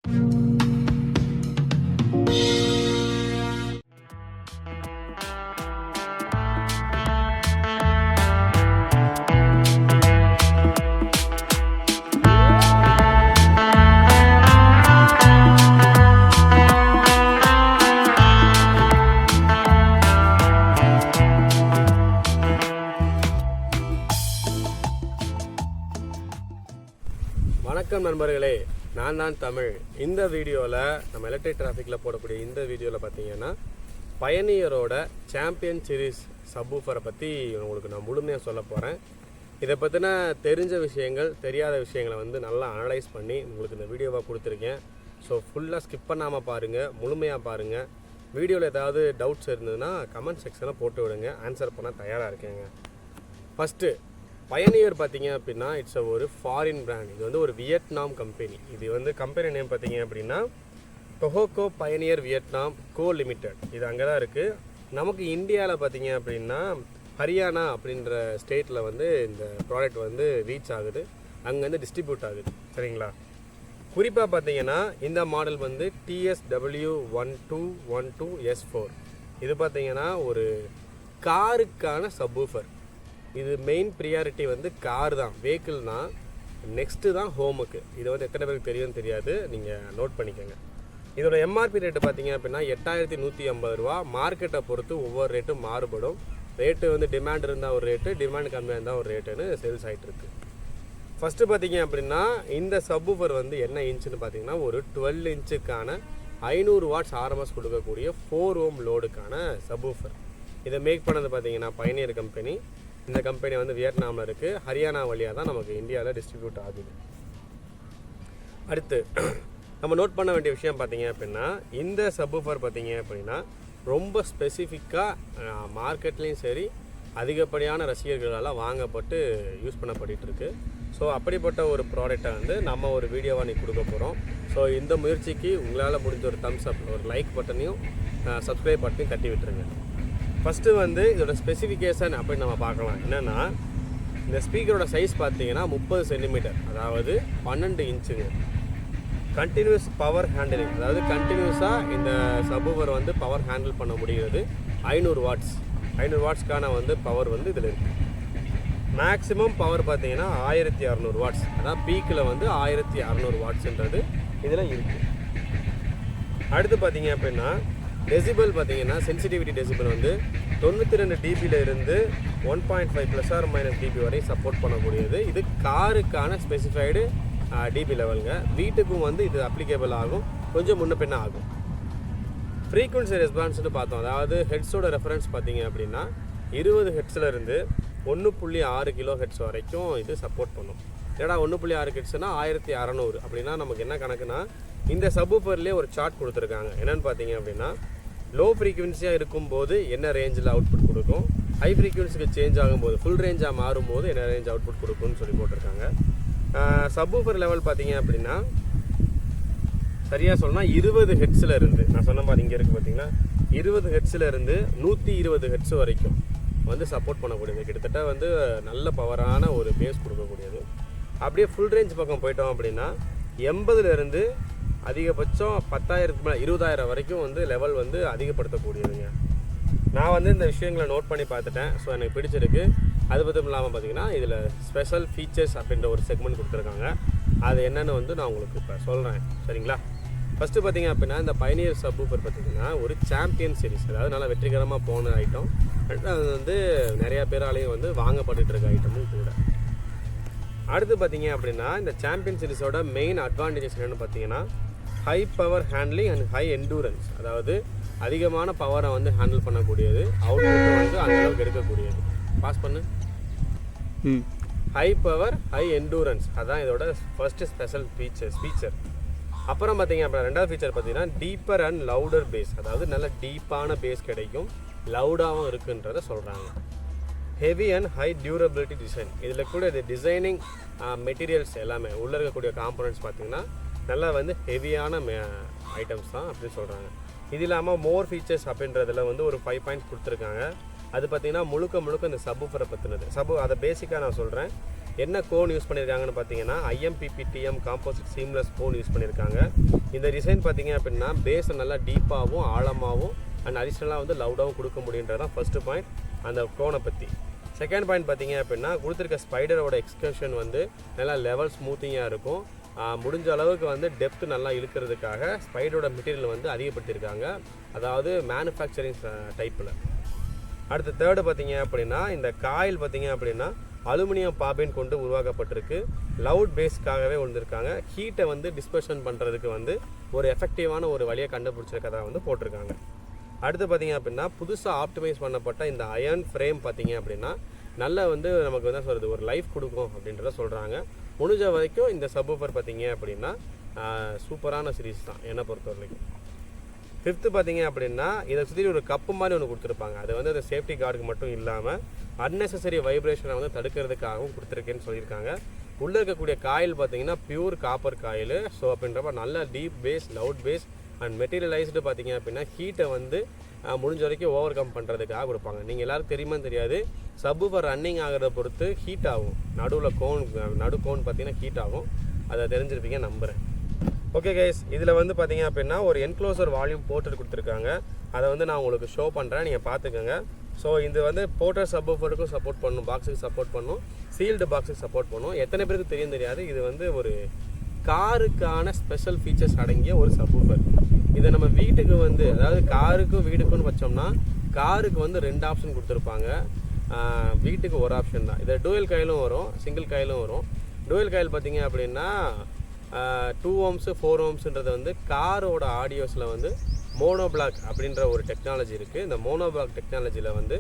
வணக்கம் நண்பர்களே, நான் தான் தமிழ். இந்த வீடியோவில் நம்ம எலக்ட்ரிக் டிராஃபிக்கில் போடக்கூடிய இந்த வீடியோவில் பார்த்தீங்கன்னா பயணியரோட சாம்பியன் சீரிஸ் சப்வூஃபரை பற்றி உங்களுக்கு நான் முழுமையாக சொல்ல போகிறேன். இதை பற்றின தெரிஞ்ச விஷயங்கள் தெரியாத விஷயங்களை வந்து நல்லா அனலைஸ் பண்ணி உங்களுக்கு இந்த வீடியோவாக கொடுத்துருக்கேன். ஸோ ஃபுல்லாக ஸ்கிப் பண்ணாமல் பாருங்கள், முழுமையாக பாருங்கள். வீடியோவில் ஏதாவது டவுட்ஸ் இருந்ததுன்னா கமெண்ட் செக்ஷனில் போட்டு விடுங்க, ஆன்சர் பண்ண தயாராக இருக்கேங்க. ஃபஸ்ட்டு பயணியர் பார்த்தீங்க அப்படின்னா இட்ஸ் ஒரு ஃபாரின் பிராண்ட். இது வந்து ஒரு வியட்நாம் கம்பெனி. இது வந்து கம்பெனி நேம் பார்த்தீங்க அப்படின்னா 𝗃𝗶𝗱𝗲𝗃 வியட்நாம் கோ லிமிடெட். இது அங்கே தான் இருக்குது. நமக்கு இந்தியாவில் பார்த்தீங்க அப்படின்னா ஹரியானா அப்படின்ற ஸ்டேட்டில் வந்து இந்த ப்ராடக்ட் வந்து ரீச் ஆகுது, அங்கேருந்து டிஸ்ட்ரிபியூட் ஆகுது. சரிங்களா? குறிப்பாக பார்த்தீங்கன்னா இந்த மாடல் வந்து TS-W1212S4. இது பார்த்தீங்கன்னா ஒரு காருக்கான சப்வூஃபர். இது மெயின் ப்ரியாரிட்டி வந்து கார் தான், வெஹிக்கிள் தான். நெக்ஸ்ட்டு தான் ஹோமுக்கு. இது வந்து எத்தனை பேருக்கு தெரியும்னு தெரியாது, நீங்கள் நோட் பண்ணிக்கோங்க. இதோட எம்ஆர்பி ரேட்டு பார்த்தீங்க அப்படின்னா 8150 ரூபா. மார்க்கெட்டை பொறுத்து ஒவ்வொரு ரேட்டும் மாறுபடும். ரேட்டு வந்து டிமாண்ட் இருந்தால் ஒரு ரேட்டு, டிமாண்ட் கம்மியாக இருந்தால் ஒரு ரேட்டுன்னு சேல்ஸ் ஆகிட்டுருக்கு. ஃபஸ்ட்டு பார்த்தீங்க அப்படின்னா இந்த சப்வூஃபர் வந்து என்ன இன்ச்சுன்னு பார்த்தீங்கன்னா ஒரு 12 இன்ச்சுக்கான 500 வாட்ஸ் ஆர்எம்எஸ் கொடுக்கக்கூடிய 4 ஓம் லோடுக்கான சப்வூஃபர். இதை மேக் பண்ணது பார்த்தீங்கன்னா பயணியர் கம்பெனி. இந்த கம்பெனி வந்து வியட்நாமில் இருக்குது. ஹரியானா வழியாக தான் நமக்கு இந்தியாவில் டிஸ்ட்ரிபியூட் ஆகுது. அடுத்து நம்ம நோட் பண்ண வேண்டிய விஷயம் பார்த்தீங்க அப்படின்னா இந்த சப்வூஃபர் பார்த்தீங்க அப்படின்னா ரொம்ப ஸ்பெசிஃபிக்காக மார்க்கெட்லேயும் சரி அதிகப்படியான ரசிகர்களால் வாங்கப்பட்டு யூஸ் பண்ணப்பட்டுருக்கு. ஸோ அப்படிப்பட்ட ஒரு ப்ராடக்டை வந்து நம்ம ஒரு வீடியோவாக நீ கொடுக்க போகிறோம். ஸோ இந்த முயற்சிக்கு உங்களால் முடிஞ்ச ஒரு தம்ஸ் அப், ஒரு லைக் பட்டனையும் சப்ஸ்கிரைப் பட்டனையும் தட்டி விட்டுருங்க. ஃபஸ்ட்டு வந்து இதோட ஸ்பெசிஃபிகேஷன் அப்படின்னு நம்ம பார்க்கலாம். என்னென்னா இந்த ஸ்பீக்கரோட சைஸ் பார்த்தீங்கன்னா 30 சென்டிமீட்டர், அதாவது 12 இன்ச்சுங்க. கண்டினியூஸ் பவர் ஹேண்டிலிங், அதாவது கண்டினியூஸாக இந்த சப்வூஃபர் வந்து பவர் ஹேண்டில் பண்ண முடிகிறது. 500 வாட்ஸ் 500 வாட்ஸ்க்கான வந்து பவர் வந்து இதில் இருக்குது. மேக்ஸிமம் பவர் பார்த்தீங்கன்னா 1600 வாட்ஸ், அதான் பீக்கில் வந்து 1600 வாட்ஸ்ன்றது இதில் இருக்குது. அடுத்து பார்த்தீங்க அப்படின்னா டெசிபல் பார்த்தீங்கன்னா சென்சிட்டிவிட்டி டெசிபல் வந்து 92 dBயில் இருந்து 1.5 ± dB வரை சப்போர்ட் பண்ணக்கூடியது. இது காருக்கான ஸ்பெசிஃபைடு டிபி லெவலுங்க. வீட்டுக்கும் வந்து இது அப்ளிகேபிள் ஆகும், கொஞ்சம் முன்ன பின்ன ஆகும். ஃப்ரீக்வன்சி ரெஸ்பான்ஸ்னு பார்த்தோம், அதாவது ஹெட்ஸோட ரெஃபரன்ஸ் பார்த்தீங்க அப்படின்னா 20 ஹெட்ஸில் இருந்து 1.6 கிலோ ஹெட்ஸ் வரைக்கும் இது சப்போர்ட் பண்ணும். ஏன்னா 1.6 ஹெட்ஸ்னால் 1600. அப்படின்னா நமக்கு என்ன கணக்குனா இந்த சப்வூஃபர்லேயே ஒரு சார்ட் கொடுத்துருக்காங்க. என்னென்னு பார்த்தீங்க அப்படின்னா லோ ஃப்ரீக்வன்சியாக இருக்கும்போது என்ன ரேஞ்சில் அவுட்புட் கொடுக்கும், ஹை ஃப்ரீக்வன்சிக்கு சேஞ்ச் ஆகும்போது ஃபுல் ரேஞ்சாக மாறும்போது என்ன ரேஞ்ச் அவுட்புட் கொடுக்கும்னு சொல்லி போட்டிருக்காங்க. சப்வூஃபர் லெவல் பார்த்தீங்க அப்படின்னா சரியாக சொல்லணும்னா 20 ஹெட்ஸில் இருந்து, நான் சொன்ன மாதிரி இங்கே இருக்குது பார்த்தீங்கன்னா 20 ஹெட்ஸில் இருந்து 120 ஹெட்ஸ் வரைக்கும் வந்து சப்போர்ட் பண்ணக்கூடியது. கிட்டத்தட்ட வந்து நல்ல பவரான ஒரு பேஸ் கொடுக்கக்கூடியது. அப்படியே ஃபுல் ரேஞ்ச் பக்கம் போயிட்டோம் அப்படின்னா 80லேருந்து அதிகபட்சம் 10,000 மேலே 20,000 வரைக்கும் வந்து லெவல் வந்து அதிகப்படுத்தக்கூடியதுங்க. நான் வந்து இந்த விஷயங்களை நோட் பண்ணி பார்த்துட்டேன். ஸோ எனக்கு பிடிச்சிருக்கு. அது மட்டும் இல்லாமல் பார்த்தீங்கன்னா இதில் ஸ்பெஷல் ஃபீச்சர்ஸ் அப்படின்ற ஒரு செக்மெண்ட் கொடுத்துருக்காங்க. அது என்னென்னு வந்து நான் உங்களுக்கு இப்போ சொல்கிறேன். சரிங்களா? ஃபஸ்ட்டு பார்த்தீங்க அப்படின்னா இந்த பயணியர் சப்வூஃபர் பார்த்தீங்கன்னா ஒரு சாம்பியன் சீரிஸ், அதாவது நல்லா வெற்றிகரமாக போன ஐட்டம். அது வந்து நிறையா பேராலையும் வந்து வாங்கப்பட்டு இருக்க ஐட்டமும் கூட. அடுத்து பார்த்தீங்க அப்படின்னா இந்த சாம்பியன் சீரிஸோட மெயின் அட்வான்டேஜஸ் என்னென்னு பார்த்தீங்கன்னா high power handling and high endurance, அதாவது அதிகமான பவரை வந்து ஹேண்டில் பண்ணக்கூடியது, அவுட்புட்டை வந்து அந்த அளவுக்கு எடுக்கக்கூடியது. பாஸ் பண்ணு. ஹை பவர் ஹை என்டூரன்ஸ், அதுதான் இதோட ஃபர்ஸ்ட் ஸ்பெஷல் ஃபீச்சர். அப்புறம் பார்த்தீங்க அப்படின்னா ரெண்டாவது ஃபீச்சர் பார்த்தீங்கன்னா டீப்பர் அண்ட் லவுடர் பேஸ், அதாவது நல்ல டீப்பான பேஸ் கிடைக்கும், லவுடாகவும் இருக்குன்றத சொல்கிறாங்க. Heavy and high durability design, இதில் கூட இது டிசைனிங் மெட்டீரியல்ஸ் எல்லாமே உள்ளே இருக்கக்கூடிய காம்பனன்ட்ஸ் பார்த்தீங்கன்னா நல்லா வந்து ஹெவியான ஐட்டம்ஸ் தான் அப்படின்னு சொல்கிறாங்க. இது இல்லாமல் மோர் ஃபீச்சர்ஸ் அப்படின்றதில் வந்து ஒரு 5 பாயிண்ட்ஸ் கொடுத்துருக்காங்க. அது பார்த்திங்கன்னா முழுக்க இந்த சப்வூஃபரை பற்றினது. அதை பேசிக்காக நான் சொல்கிறேன். என்ன கோன் யூஸ் பண்ணியிருக்காங்கன்னு பார்த்தீங்கன்னா 𝗟𝗵𝗶𝗲𝗃 காம்போசிட் சீம்லெஸ் கோன் யூஸ் பண்ணியிருக்காங்க. இந்த டிசைன் பார்த்தீங்க அப்படின்னா பேஸை நல்லா டீப்பாகவும் ஆழமாகவும் அண்ட் அடிஷ்னலாக வந்து லவுடாகவும் கொடுக்க முடியுன்றது தான் ஃபஸ்ட்டு பாயிண்ட் அந்த கோனை பற்றி. செகண்ட் பாயிண்ட் பார்த்தீங்க அப்படின்னா கொடுத்துருக்க ஸ்பைடரோட எக்ஸ்கர்ஷன் வந்து நல்லா லெவல் ஸ்மூத்திங்காக இருக்கும். முடிஞ்ச அளவுக்கு வந்து டெப்த்து நல்லா இழுக்கிறதுக்காக ஸ்பைடரோட மெட்டீரியல் வந்து அதிகப்படுத்தியிருக்காங்க, அதாவது மேனுஃபேக்சரிங் டைப்பில். அடுத்து தேர்டு பார்த்தீங்க அப்படின்னா இந்த காயில் பார்த்தீங்க அப்படின்னா அலுமினியம் பாபின் கொண்டு உருவாக்கப்பட்டிருக்கு. லவுட் பேஸ்க்காகவே வந்திருக்காங்க. ஹீட்டை வந்து டிஸ்பர்ஷன் பண்ணுறதுக்கு வந்து ஒரு எஃபெக்டிவான ஒரு வழியை கண்டுபிடிச்சிருக்கதா வந்து போட்டிருக்காங்க. அடுத்து பார்த்தீங்க அப்படின்னா புதுசாக ஆப்டிமைஸ் பண்ணப்பட்ட இந்த அயர்ன் ஃப்ரேம் பார்த்தீங்க அப்படின்னா நல்லா வந்து நமக்கு என்ன சொல்கிறது ஒரு லைஃப் கொடுக்கும் அப்படின்றத சொல்கிறாங்க. முடிஞ்ச வரைக்கும் இந்த சப்வூஃபர் பார்த்தீங்க அப்படின்னா சூப்பரான சீரீஸ் தான் என்னை பொறுத்த வரைக்கும். ஃபிஃப்த்து பார்த்தீங்க அப்படின்னா இதை சுற்றி ஒரு கப்பு மாதிரி ஒன்று கொடுத்துருப்பாங்க. அது வந்து அந்த சேஃப்டி கார்டுக்கு மட்டும் இல்லாமல் அன்னெசரி வைப்ரேஷனை வந்து தடுக்கிறதுக்காகவும் கொடுத்துருக்கேன்னு சொல்லியிருக்காங்க. உள்ளே இருக்கக்கூடிய காயில் பார்த்தீங்கன்னா பியூர் காப்பர் காயில். ஸோ அப்படின்றப்ப நல்ல deep bass, loud bass and materialised பார்த்தீங்க அப்படின்னா ஹீட்டை வந்து முடிஞ்ச வரைக்கும் ஓவர் கம் பண்ணுறதுக்காக கொடுப்பாங்க. நீங்கள் எல்லாருக்கும் தெரியுமா தெரியாது, சப்வூஃபர் ரன்னிங் ஆகிறத பொறுத்து ஹீட் ஆகும். நடு கோன் பார்த்தீங்கன்னா ஹீட் ஆகும். அதை தெரிஞ்சிருப்பீங்க நம்புகிறேன். ஓகே கைஸ், இதில் வந்து பார்த்தீங்க அப்படின்னா ஒரு என்க்ளோசர் வால்யூம் போர்ட்டர் கொடுத்துருக்காங்க. அதை வந்து நான் உங்களுக்கு ஷோ பண்ணுறேன், நீங்கள் பார்த்துக்கோங்க. ஸோ இது வந்து போர்ட்டர் சப்வூஃபருக்கும் சப்போர்ட் பண்ணும், பாக்ஸுக்கு சப்போர்ட் பண்ணும், சீல்டு பாக்ஸுக்கு சப்போர்ட் பண்ணும். எத்தனை பேருக்கு தெரியாது, இது வந்து ஒரு காருக்கான ஸ்பெஷல் ஃபீச்சர்ஸ் அடங்கிய ஒரு சப்வூஃபர். இதை நம்ம வீட்டுக்கு வந்து அதாவது காருக்கும் வீட்டுக்குன்னு வச்சோம்னா காருக்கு வந்து 2 ஆப்ஷன் கொடுத்துருப்பாங்க, வீட்டுக்கு ஒரு ஆப்ஷன் தான். இதில் டூயல் காயிலும் வரும், சிங்கிள் காயிலும் வரும். டூயல் காயில் பார்த்தீங்க அப்படின்னா 2 ohms 4 ohmsன்றது வந்து காரோட ஆடியோஸில் வந்து மோனோபிளாக் அப்படின்ற ஒரு டெக்னாலஜி இருக்குது. இந்த மோனோபிளாக் டெக்னாலஜியில் வந்து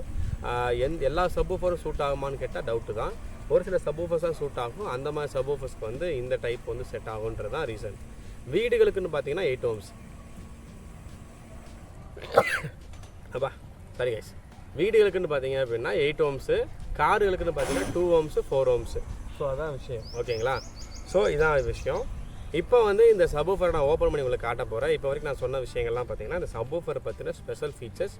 எல்லா சப்வூஃபரும் சூட் ஆகுமான்னு கேட்டால் டவுட்டு தான். ஒரு சில சப்வூஃபர்ஸ் தான் சூட் ஆகும். அந்த மாதிரி சப்வூஃபர்ஸ்க்கு வந்து இந்த டைப் வந்து செட் ஆகுன்றது தான் ரீசன். வீடுகளுக்குன்னு பார்த்தீங்கன்னா 8 ohms. அப்பா சரி கைஸ், வீடுகளுக்குன்னு பார்த்தீங்க அப்படின்னா 8 ohms, காருகளுக்குன்னு பார்த்தீங்கன்னா 2 ohms 4 ohms. ஸோ அதான் விஷயம், ஓகேங்களா? ஸோ இதான் விஷயம். இப்போ வந்து இந்த சப்வூஃபரை நான் ஓப்பன் பண்ணி உங்களுக்கு காட்ட போகிறேன். இப்போ வரைக்கும் நான் சொன்ன விஷயங்கள்லாம் பார்த்தீங்கன்னா இந்த சப்வூஃபரை பற்றின ஸ்பெஷல் ஃபீச்சர்ஸ்.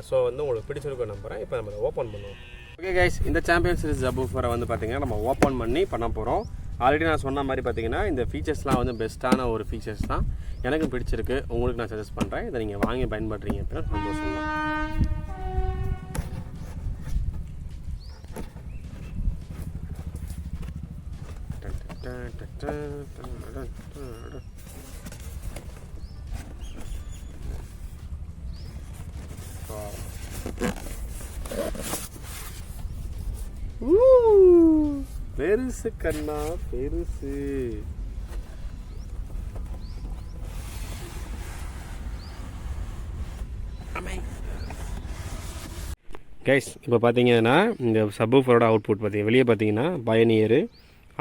ஸோ வந்து உங்களுக்கு பிடிச்சிருக்கும் நம்புகிறேன். இப்போ நம்ம ஓப்பன் பண்ணுவோம். ஓகே கைஸ், இந்த சாம்பியன் சீரிஸ் சப்வூஃபரை வந்து பார்த்தீங்கன்னா நம்ம ஓப்பன் பண்ணி பண்ண போகிறோம். ஆல்ரெடி நான் சொன்ன மாதிரி பார்த்தீங்கன்னா இந்த ஃபீச்சர்ஸ்லாம் வந்து பெஸ்ட்டான ஒரு ஃபீச்சர்ஸ் தான். எனக்கும் பிடிச்சிருக்கு, உங்களுக்கு நான் சஜஸ்ட் பண்ணுறேன். இதை நீங்கள் வாங்கி பயன்படுறீங்க அப்படின்னா சந்தோஷம் தான். பெருசு கண்ணா பெருசு. கைஸ், இப்போ பார்த்தீங்கன்னா இந்த சப்வூஃபரோட அவுட்புட் வெளியே பார்த்தீங்கன்னா பயனியர்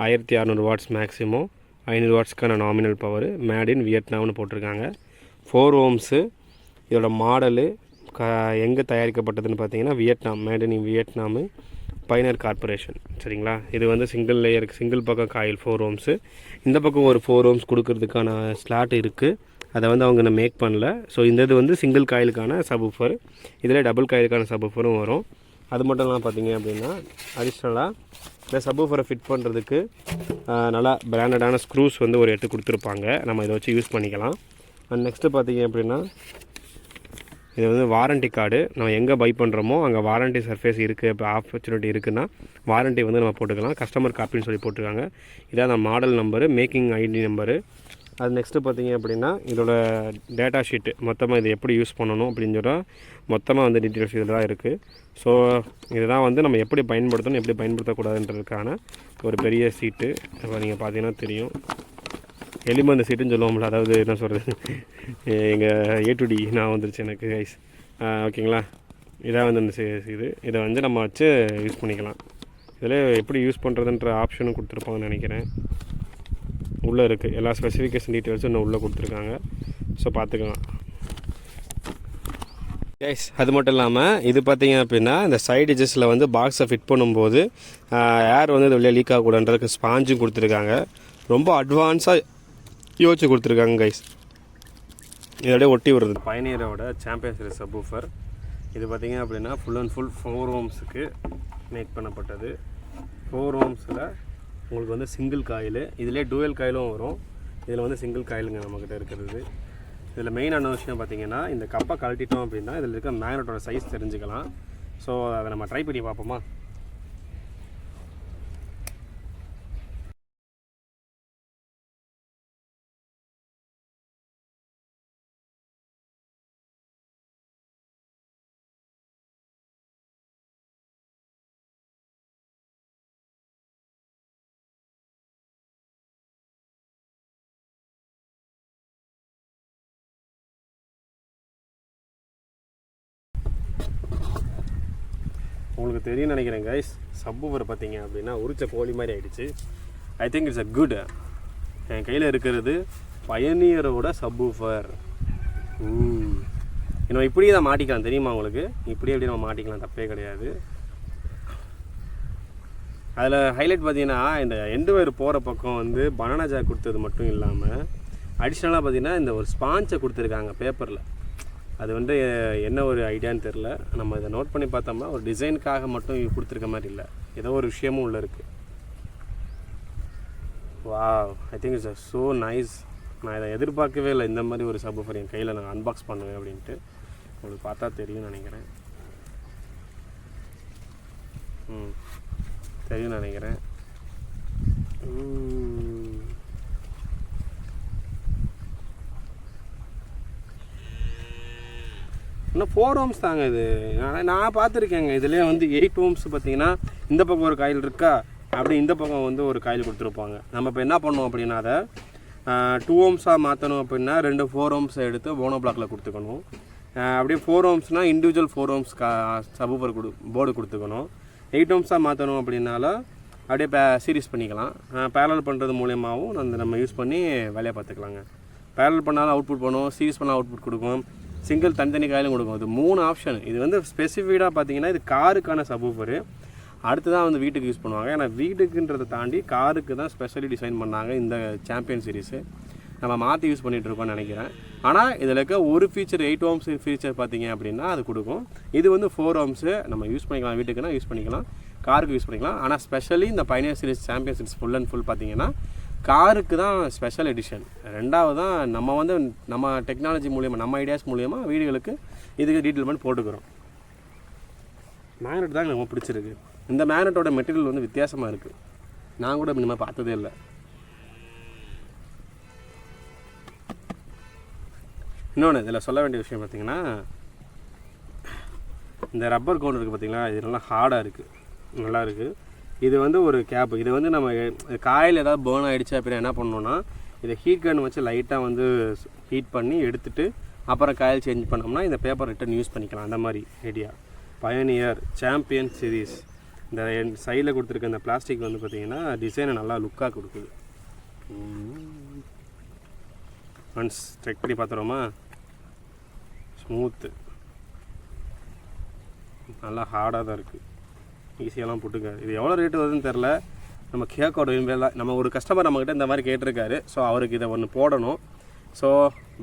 1600 வாட்ஸ் மேக்ஸிமம், 500 வாட்ஸ்க்கான நாமினல் பவர், மேட் இன் வியட்நாம்னு போட்டிருக்காங்க. 4 ohms. இதோட மாடலு எங்கே தயாரிக்கப்பட்டதுன்னு பார்த்தீங்கன்னா Vietnam, made in Vietnam, Pioneer corporation. சரிங்களா? இது வந்து சிங்கிள் பக்கம் காயில் 4 ohms. இந்த பக்கம் ஒரு 4 ohms கொடுக்கறதுக்கான ஸ்லாட் இருக்குது. அதை வந்து அவங்க இன்னும் மேக் பண்ணல. ஸோ இந்த இது வந்து சிங்கிள் காயிலுக்கான சப்வூஃபர். இதில் டபுள் காயிலுக்கான சப்வூஃபரும் வரும். அது மட்டும் இல்லாமல் பார்த்தீங்க அப்படின்னா அடிஷ்னலாக இந்த சப்வூஃபரை ஃபிட் பண்ணுறதுக்கு நல்லா பிராண்டடான ஸ்க்ரூஸ் வந்து ஒரு 8 கொடுத்துருப்பாங்க. நம்ம இதை வச்சு யூஸ் பண்ணிக்கலாம். அண்ட் நெக்ஸ்ட்டு பார்த்தீங்க அப்படின்னா இது வந்து வாரண்ட்டி கார்டு. நம்ம எங்கே பை பண்ணுறோமோ அங்கே வாரண்ட்டி சர்ஃபேஸ் இருக்குது, இப்போ ஆப்பர்ச்சுனிட்டி இருக்குன்னா வாரண்ட்டி வந்து நம்ம போட்டுக்கலாம். கஸ்டமர் காப்பின்னு சொல்லி போட்டுருக்காங்க. இதான் அந்த model number, making ID number. அது நெக்ஸ்ட்டு பார்த்தீங்க அப்படின்னா இதோட டேட்டா ஷீட்டு மொத்தமாக இது எப்படி யூஸ் பண்ணணும் அப்படின்னு சொல்லிட்டு மொத்தமாக வந்து டீட்டெயில்ஸ் இதில் தான் இருக்குது. ஸோ இதுதான் வந்து நம்ம எப்படி பயன்படுத்தணும், எப்படி பயன்படுத்தக்கூடாதுன்றதுக்கான ஒரு பெரிய சீட்டு. இப்போ நீங்கள் பார்த்தீங்கன்னா தெரியும், எலிமந்த சீட்டுன்னு சொல்லுவோம்ல, அதாவது என்ன சொல்கிறது, எங்கள் A to D நான் வந்துருச்சு எனக்கு கைஸ். ஓகேங்களா? இதான் வந்து அந்த இதை வந்து நம்ம வச்சு யூஸ் பண்ணிக்கலாம். இதில் எப்படி யூஸ் பண்ணுறதுன்ற ஆப்ஷனும் கொடுத்துருப்பாங்கன்னு நினைக்கிறேன். உள்ளே இருக்குது எல்லா ஸ்பெசிஃபிகேஷன் டீட்டெயில்ஸும் இன்னும் உள்ளே கொடுத்துருக்காங்க. ஸோ பார்த்துக்கலாம் கைஸ். அது மட்டும் இல்லாமல் இது பார்த்தீங்க அப்படின்னா இந்த சைடு எட்ஜஸில் வந்து பாக்ஸை ஃபிட் பண்ணும்போது ஏர் வந்து இது வெளியே லீக் ஆகக்கூடாதுன்றதுக்கு ஸ்பாஞ்சும் கொடுத்துருக்காங்க. ரொம்ப அட்வான்ஸாக யோசிச்சு கொடுத்துருக்காங்க கைஸ். இதோட ஒட்டி வருது பயனியரோட சாம்பியன் சீரிஸ் சப்வூஃபர். இது பார்த்தீங்க அப்படின்னா ஃபுல் அண்ட் ஃபுல் 4 ohmsக்கு மேக் பண்ணப்பட்டது. 4 ohmஸில் உங்களுக்கு வந்து சிங்கிள் காயில், இதிலே டூயல் காயிலும் வரும். இதில் வந்து சிங்கிள் காயிலுங்க நம்மக்கிட்ட இருக்கிறது. இதில் மெயினான விஷயம் பார்த்தீங்கன்னா, இந்த கப்பை கழட்டிட்டோம் அப்படின்னா இதில் இருக்க மேக்னெட்டோட சைஸ் தெரிஞ்சுக்கலாம். ஸோ அதை நம்ம ட்ரை பண்ணி பார்ப்போமா? உங்களுக்கு தெரியும் நினைக்கிறேன் கைஸ், சப்வூஃபர் பார்த்தீங்க அப்படின்னா உரிச்ச கோழி மாதிரி ஆகிடுச்சு. I think it's a good. என் கையில் இருக்கிறது பயோனியரோட சப்வூஃபர். இன்னும் இப்படியே தான் மாட்டிக்கலாம், தெரியுமா உங்களுக்கு? இப்படியே எப்படி நம்ம மாட்டிக்கலாம், தப்பே கிடையாது. அதில் ஹைலைட் பார்த்தீங்கன்னா, இந்த எண்டு வயர் போகிற பக்கம் வந்து பனானா ஜாக் கொடுத்தது மட்டும் இல்லாமல் அடிஷ்னலாக பார்த்தீங்கன்னா இந்த ஒரு ஸ்பான்ச்சை கொடுத்துருக்காங்க பேப்பரில். அது வந்து என்ன ஒரு ஐடியான்னு தெரில. நம்ம இதை நோட் பண்ணி பார்த்தோம்னா ஒரு டிசைனுக்காக மட்டும் கொடுத்துருக்க மாதிரி இல்லை, ஏதோ ஒரு விஷயமும் உள்ளே இருக்குது. Wow, I think it's so nice. நான் இதை எதிர்பார்க்கவே இல்லை, இந்த மாதிரி ஒரு சப்வூஃபர் என் கையில் நான் அன்பாக்ஸ் பண்ணுவேன் அப்படின்ட்டு. உங்களுக்கு பார்த்தா தெரியும்னு நினைக்கிறேன். தெரியும்னு நினைக்கிறேன். இன்னும் 4 ohms தாங்க இது. நான் பார்த்துருக்கேங்க. இதுலேயே வந்து 8 ohms பார்த்தீங்கன்னா இந்த பக்கம் ஒரு காயில் இருக்கா, அப்படி இந்த பக்கம் வந்து ஒரு காயில் கொடுத்துருப்பாங்க. நம்ம இப்போ என்ன பண்ணோம் அப்படின்னா அதை 2 ohmஸாக மாற்றணும் அப்படின்னா 2 4 ohms எடுத்து போனோ பிளாக்கில் கொடுத்துக்கணும். அப்படியே 4 ohmஸ்னால் இண்டிவிஜுவல் 4 ohms சப்வூஃபர் போர்டு கொடுத்துக்கணும். 8 ohmஸாக மாற்றணும் அப்படின்னாலும் அப்படியே சீரிஸ் பண்ணிக்கலாம். பேரல் பண்ணுறது மூலியமாகவும் நம்ம யூஸ் பண்ணி வேலையை பார்த்துக்கலாங்க. பேரல் பண்ணாலும் அவுட்புட் பண்ணும், சீரிஸ் பண்ணாலும் அவுட்புட் கொடுக்கும், சிங்கிள் தனித்தனி காயிலும் கொடுக்கும். இது 3 ஆப்ஷன். இது வந்து ஸ்பெசிஃபிக்காக பார்த்தீங்கன்னா இது காருக்கான சப்வூஃபரு. அடுத்து தான் வந்து வீட்டுக்கு யூஸ் பண்ணுவாங்க. ஏன்னா வீட்டுக்குன்றதை தாண்டி காருக்கு தான் ஸ்பெஷலி டிசைன் பண்ணாங்க இந்த சாம்பியன் சீரிஸு. நம்ம மாற்றி யூஸ் பண்ணிகிட்டு இருக்கோம்னு நினைக்கிறேன். ஆனால் இதில் இருக்க ஒரு ஃபீச்சர் 8 ohms ஃபீச்சர் பார்த்தீங்க அப்படின்னா அது கொடுக்கும். இது வந்து 4 ohms நம்ம யூஸ் பண்ணிக்கலாம், வீட்டுக்குன்னா யூஸ் பண்ணிக்கலாம், காருக்கு யூஸ் பண்ணிக்கலாம். ஆனால் ஸ்பெஷலி இந்த Pioneer series champion series full and full பார்த்தீங்கன்னா காருக்கு தான் ஸ்பெஷல் எடிஷன். ரெண்டாவது தான் நம்ம வந்து நம்ம டெக்னாலஜி மூலியமாக, நம்ம ஐடியாஸ் மூலியமாக வீடுகளுக்கு இதுக்கு டீட்டெயில் பண்ணி போட்டுக்கிறோம். மேக்னெட் தான் எனக்கு ரொம்ப பிடிச்சிருக்கு. இந்த மேக்னெட்டோட மெட்டீரியல் வந்து வித்தியாசமாக இருக்குது. நான் கூட இனிமேல் பார்த்ததே இல்லை. இன்னொன்று இதில் சொல்ல வேண்டிய விஷயம் பார்த்திங்கன்னா, இந்த ரப்பர் கோன் இருக்குது பார்த்திங்களா, இது நல்லா ஹார்டாக இருக்குது, நல்லா இருக்குது. இது வந்து ஒரு கேப். இது வந்து நம்ம காயில் ஏதாவது பேர்ன் ஆகிடுச்சு அப்படின்னா என்ன பண்ணணும்னா, இதை ஹீட் கன் வச்சு லைட்டாக வந்து ஹீட் பண்ணி எடுத்துகிட்டு அப்புறம் காயில் சேஞ்ச் பண்ணோம்னா இந்த பேப்பர் ரிட்டன் யூஸ் பண்ணிக்கலாம். அந்த மாதிரி ஐடியா. பயோனியர் சாம்பியன் சீரீஸ் இந்த சைடில் கொடுத்துருக்க இந்த பிளாஸ்டிக் வந்து பார்த்திங்கன்னா டிசைனை நல்லா லுக்காக கொடுக்குது. ஒன்ஸ் செக் பண்ணி பார்த்துறோமா? ஸ்மூத்து, நல்லா ஹார்டாக தான் இருக்குது, ஈஸியெல்லாம் போட்டுக்காது. இது எவ்வளோ ரேட்டு வருதுன்னு தெரில. நம்ம 𝗃𝗶𝗱𝗲 நம்ம ஒரு கஸ்டமர் நம்மக்கிட்ட இந்த மாதிரி கேட்டிருக்காரு. ஸோ அவருக்கு இதை ஒன்று போடணும். ஸோ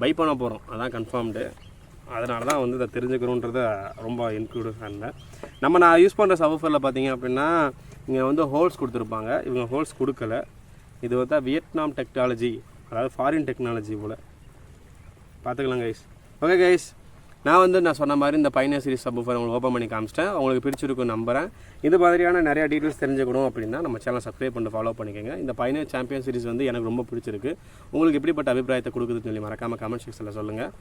பை பண்ண போகிறோம், அதான் கன்ஃபார்ம்டு. அதனால தான் வந்து இதை தெரிஞ்சுக்கிறோன்றத ரொம்ப இன்க்ளூட் பண்ணேன். நான் யூஸ் பண்ணுற சப்வூஃபரில் பார்த்தீங்க அப்படின்னா இங்கே வந்து ஹோல்ஸ் கொடுத்துருப்பாங்க. இவங்க ஹோல்ஸ் கொடுக்கல. இது வந்து வியட்நாம் டெக்னாலஜி, அதாவது ஃபாரின் டெக்னாலஜி போல். பார்த்துக்கலாம் கைஸ். ஓகே கைஸ், நான் சொன்ன மாதிரி இந்த பைனியர் சீரிஸ் சப்வூஃபர் உங்களுக்கு ஓப்பன் பண்ணி காமிச்சிட்டேன். உங்களுக்கு பிடிச்சிருக்கும் நம்புறேன். இது மாதிரியான நிறைய டீட்டெயில்ஸ் தெரிஞ்சுக்கணும் அப்படின்னா நம்ம சேனலை சப்ஸ்கிரைப் பண்ணி ஃபாலோ பண்ணிக்கோங்க. இந்த பைனியர் சாம்பியன் சீரிஸ் வந்து எனக்கு ரொம்ப பிடிச்சிருக்கு. உங்களுக்கு எப்படிப்பட்ட அபிப்பிராயத்தை கொடுக்குதுன்னு சொல்லி மறக்காமல் கமெண்ட் செக்ஷனில் சொல்லுங்கள்.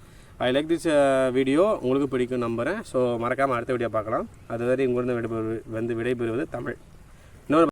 I like this video. உங்களுக்கு பிடிக்கும் நம்புகிறேன். ஸோ மறக்காமல் அடுத்த வீடியோ பார்க்கலாம். அதுவரை உங்களிருந்து விடைபெறுவது தமிழ்.